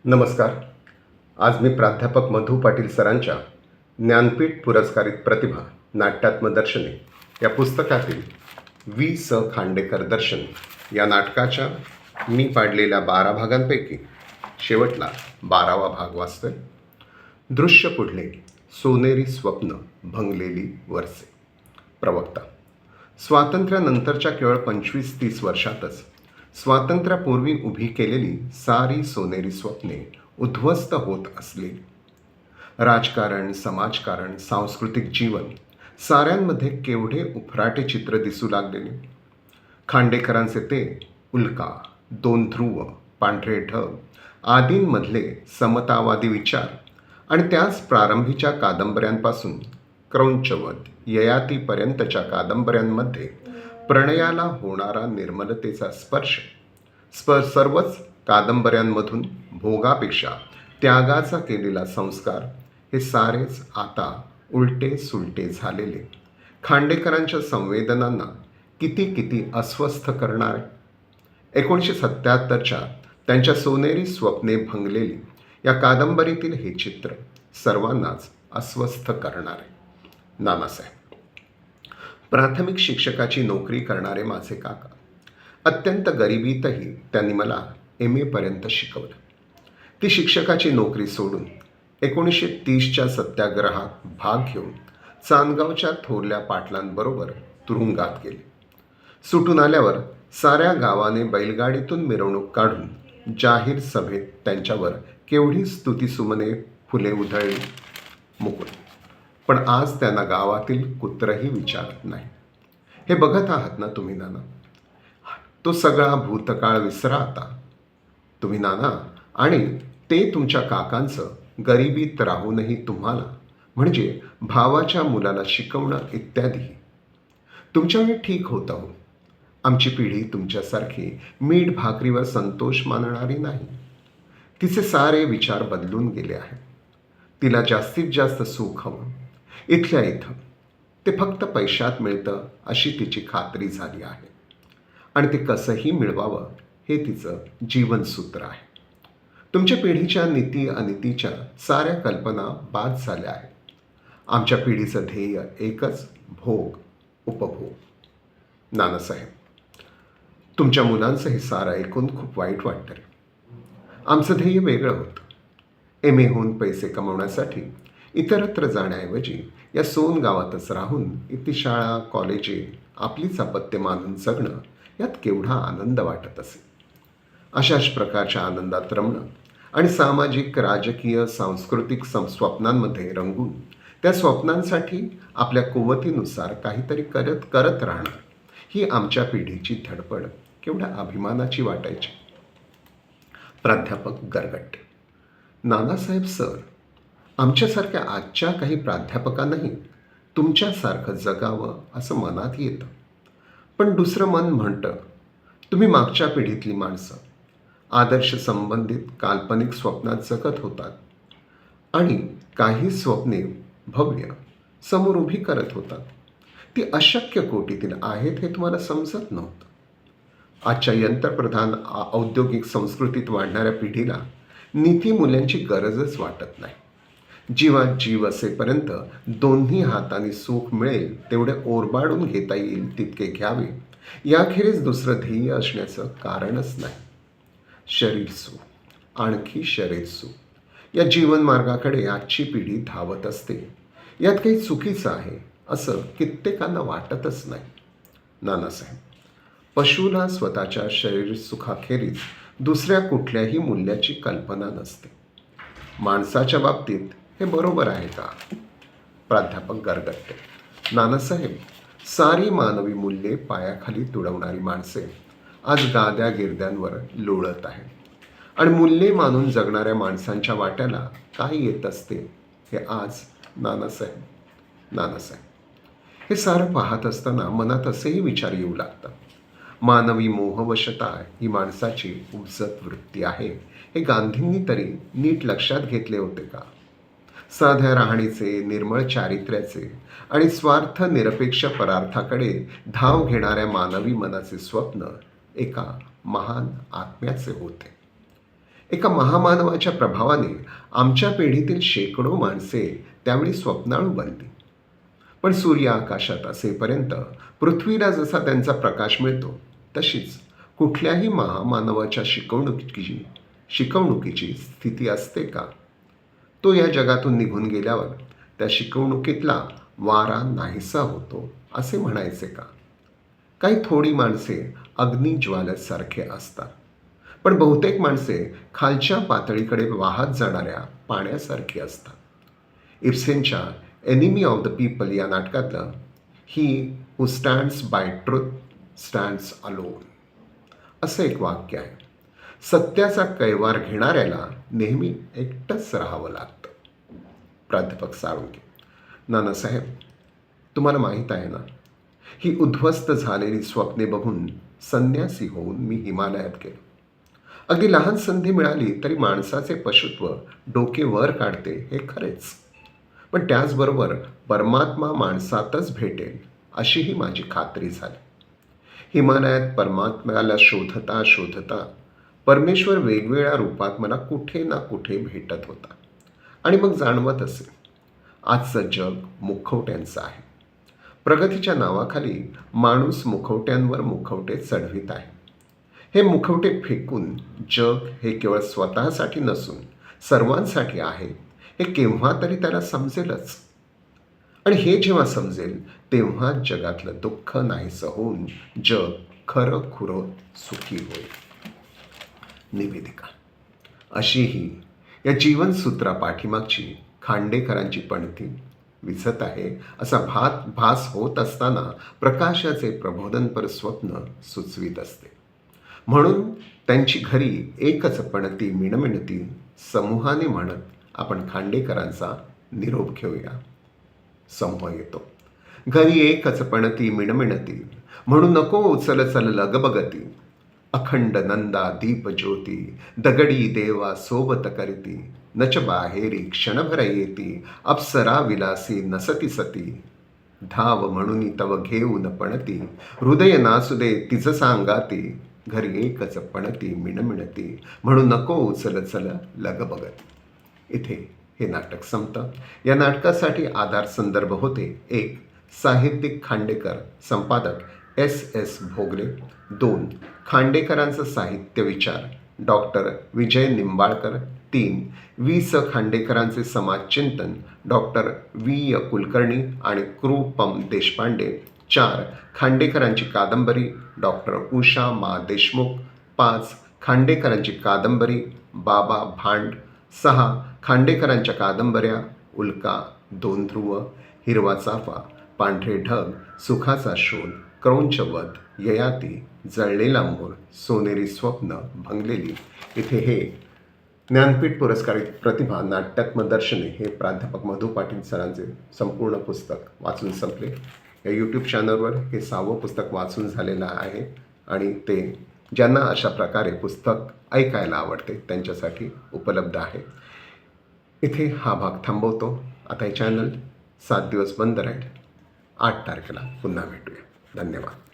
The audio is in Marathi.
नमस्कार. आज मी प्राध्यापक मधु पाटील सरांच्या ज्ञानपीठ पुरस्कारित प्रतिभा नाट्यात्मदर्शने या पुस्तकातील वि. स. खांडेकर दर्शन या नाटकाच्या मी पाडलेल्या 12 भागांपैकी शेवटला 12वा भाग वाचतोय. दृश्य पुढले. सोनेरी स्वप्न भंगलेली वर्षे. प्रवक्ता. स्वातंत्र्यानंतरच्या केवळ 25-30 वर्षातच स्वातंत्र्यापूर्वी उभी केलेली सारी सोनेरी स्वप्ने उद्ध्वस्त होत असली. राजकारण, समाजकारण, सांस्कृतिक जीवन साऱ्यांमध्ये केवढे उफराटे चित्र दिसू लागलेले. खांडेकरांचे ते उल्का, दोन ध्रुव, पांढरे ढग आदींमधले समतावादी विचार आणि त्याच प्रारंभीच्या कादंबऱ्यांपासून क्रौंचवध, ययातीपर्यंतच्या कादंबऱ्यांमध्ये प्रणयाला होणारा निर्मलतेचा स्पर्श, सर्वच कादंबऱ्यांमधून भोगापेक्षा त्यागाचा केलेला संस्कार, हे सारेच आता उलटे सुलटे झालेले खांडेकरांच्या संवेदनांना किती अस्वस्थ करणारे. 1977च्या त्यांच्या सोनेरी स्वप्ने भंगलेली या कादंबरीतील हे चित्र सर्वांनाच अस्वस्थ करणारे. नानासाहेब. प्राथमिक शिक्षकाची नोकरी करणारे माझे काका. अत्यंत गरिबीतही त्यांनी मला MA पर्यंत शिकवलं. ती शिक्षकाची नोकरी सोडून 1930च्या सत्याग्रहात भाग घेऊन चांदगावच्या थोरल्या पाटलांबरोबर तुरुंगात गेले. सुटून आल्यावर साऱ्या गावाने बैलगाडीतून मिरवणूक काढून जाहीर सभेत त्यांच्यावर केवढी स्तुतिसुमने फुले उधळली. मुकुट. पण आज त्यांना गावातील कुत्रही विचारत नाही. हे बघत आहात ना तुम्ही नाना? तो सगळा भूतकाळ विसरा आता तुम्ही नाना. आणि ते तुमच्या काकांचं गरिबीत राहूनही तुम्हाला, म्हणजे भावाच्या मुलाला शिकवणं इत्यादी. तुमच्या वेळी ठीक होतं हो. आमची पिढी तुमच्यासारखी मीठ भाकरीवर संतोष मानणारी नाही. तिचे सारे विचार बदलून गेले आहेत. तिला जास्तीत जास्त सुख हवं. इथल्या इथं ते फक्त पैशात मिळतं अशी तिची खात्री झाली आहे. आणि ते कसंही मिळवावं हे तिचं जीवनसूत्र आहे. तुमच्या पिढीच्या नीती अनितीच्या साऱ्या कल्पना बाद झाल्या आहेत. आमच्या पिढीचं ध्येय एकच, भोग, उपभोग. नानासाहेब. तुमच्या मुलांचं हे सारं ऐकून खूप वाईट वाटतं रे. आमचं ध्येय वेगळं होतं. MA होऊन पैसे कमवण्यासाठी इतरत्र जाण्याऐवजी या सोन गावातच राहून इथे शाळा, कॉलेजे आपलीच अपत्य मानून जगणं, यात केवढा आनंद वाटत असे. अशाच प्रकारच्या आनंदात रमणं आणि सामाजिक, राजकीय, सांस्कृतिक स्वप्नांमध्ये रंगून त्या स्वप्नांसाठी आपल्या कुवतीनुसार काहीतरी करत राहणं, ही आमच्या पिढीची धडपड केवढ्या अभिमानाची वाटायची. प्राध्यापक गरगट्टे. नानासाहेब सर, आमच्यासारख्या आजच्या काही प्राध्यापकांनाही तुमच्यासारखं जगावं असं मनात येतं. पण दुसरं मन म्हणतं, तुम्ही मागच्या पिढीतली माणसं आदर्श संबंधित काल्पनिक स्वप्नात जगत होतात आणि काही स्वप्ने भव्य समोर उभी करत होतात. ती अशक्य कोटीतील आहेत हे तुम्हाला समजत नव्हतं. आजच्या यंत्रप्रधान औद्योगिक संस्कृतीत वाढणाऱ्या पिढीला नीतिमूल्यांची गरजच वाटत नाही. जीवात जीव असेपर्यंत दोन्ही हातांनी सुख मिळेल तेवढे ओरबाडून घेता येईल तितके घ्यावे, याखेरीज दुसरं ध्येय असण्याचं कारणच नाही. शरीर सुख, आणखी शरीर सुख, या जीवनमार्गाकडे आजची पिढी धावत असते. यात काही चुकीचं आहे असं कित्येकांना वाटतच नाही. नानासाहेब. पशुला स्वतःच्या शरीर सुखाखेरीज दुसऱ्या कुठल्याही मूल्याची कल्पना नसते. माणसाच्या बाबतीत हे बरोबर आहे का? प्राध्यापक गरगट्टे. नानासाहेब, सारी मानवी मूल्ये पायाखाली तुडवणारी माणसे आज गाद्या गिरद्यांवर लोळत आहेत. आणि मूल्ये मानून जगणाऱ्या माणसांच्या वाट्याला काय येत असते हे आज नानासाहेब, हे सारं पाहत असताना मनात असेही विचार येऊ लागतात. मानवी मोहवशता ही माणसाची उपजत वृत्ती आहे, हे गांधींनी तरी नीट लक्षात घेतले होते का? साध्या राहणीचे, निर्मळ चारित्र्याचे आणि स्वार्थ निरपेक्ष परार्थाकडे धाव घेणाऱ्या मानवी मनाचे स्वप्न एका महान आत्म्याचे होते. एका महामानवाच्या प्रभावाने आमच्या पिढीतील शेकडो माणसे त्यावेळी स्वप्नाळू बनली. पण सूर्य आकाशात असेपर्यंत पृथ्वीला जसा त्यांचा प्रकाश मिळतो तशीच कुठल्याही महामानवाच्या शिकवणुकीची स्थिती असते का? तो या जगातून निघून गेल्यावर त्या शिकवणुकीतला वारा नाहीसा होतो असे म्हणायचे का? काही थोडी माणसे अग्निज्वाल्यासारखे असतात, पण बहुतेक माणसे खालच्या पातळीकडे वाहत जाणाऱ्या पाण्यासारखी असतात. इब्सेनच्या एनिमी ऑफ द पीपल या नाटकातलं he who stands by truth stands alone असं एक वाक्य आहे. सत्याचा कैवार घेणाऱ्याला नेहमी एकटंच राहावं लागतं. प्राध्यापक साळुंखे. नानासाहेब, तुम्हाला माहीत आहे ना, ही उद्ध्वस्त झालेली स्वप्ने बघून संन्यासी होऊन मी हिमालयात गेलो. अगदी लहान संधी मिळाली तरी माणसाचे पशुत्व डोके वर काढते हे खरेच, पण त्याचबरोबर परमात्मा माणसातच भेटेल अशीही माझी खात्री झाली. हिमालयात परमात्म्याला शोधता शोधता परमेश्वर वेगवेगळ्या रूपात मला कुठे ना कुठे भेटत होता. आणि मग जाणवत असे, आजचं जग मुखवट्यांचं आहे. प्रगतीच्या नावाखाली माणूस मुखवट्यांवर मुखवटे चढवित आहे. हे मुखवटे फेकून जग हे केवळ स्वतःसाठी नसून सर्वांसाठी आहे हे केव्हा तरी त्याला समजेलच. आणि हे जेव्हा समजेल तेव्हा जगातलं दुःख नाहीसं होऊन जग खरं खुरं सुखी होईल. निवेदिका. अशी ही या जीवनसूत्रा पाठीमागची खांडेकरांची पणती विझत आहे असा भास होत असताना प्रकाशाचे प्रबोधनपर स्वप्न सुचवीत असते. म्हणून त्यांची घरी एकच पणती मिणमिणती समूहाने म्हणत आपण खांडेकरांचा निरोप घेऊया. समूह येतो. घरी एकच पणती मिणमिणती म्हणू नको उचल चल लगबगती. अखंड नंदा दीप ज्योती दगडी देवा सोबत करीती. नच बाहेरी क्षणभर येती अप्सरा विलासी नसती सती. धाव म्हणून तव घेऊन पणती हृदय नासुदे तिज सांगाती. घरी एकच पणती मिणमिणती म्हणू नको उचल चल लगबगती. इथे हे नाटक संपतं. या नाटकासाठी आधार संदर्भ होते 1. साहित्यिक खांडेकर, संपादक S.S. भोगले. 2. खांडेकरांचं साहित्य विचार, डॉक्टर विजय निंबाळकर. 3. वि. स. खांडेकरांचे समाजचिंतन, डॉक्टर V. कुलकर्णी आणि कृ. पं. देशपांडे. 4. खांडेकरांची कादंबरी, डॉक्टर उषा मा देशमुख. 5. खांडेकरांची कादंबरी, बाबा भांड. 6. खांडेकरांच्या कादंबऱ्या, उल्का, दोन ध्रुव, हिरवा चाफा, पांढरे ढग, सुखाचा शोध, क्रौंचवध, ययाती, जळलेला मोर, सोनेरी स्वप्न, भंगलेली. इथे हे ज्ञानपीठ पुरस्कारित प्रतिभा नाट्यात्मक दर्शने हे प्राध्यापक मधु पाटील सरांचे संपूर्ण पुस्तक वाचून संपले. या यूट्यूब चॅनलवर हे 6वं पुस्तक वाचून झालेलं आहे आणि ते ज्यांना अशा प्रकारे पुस्तक ऐकायला आवडते त्यांच्यासाठी उपलब्ध आहे. इथे हा भाग थांबवतो. आता हे चॅनल 7 दिवस बंद राहील. 8 तारखेला पुन्हा भेटूया. धन्यवाद.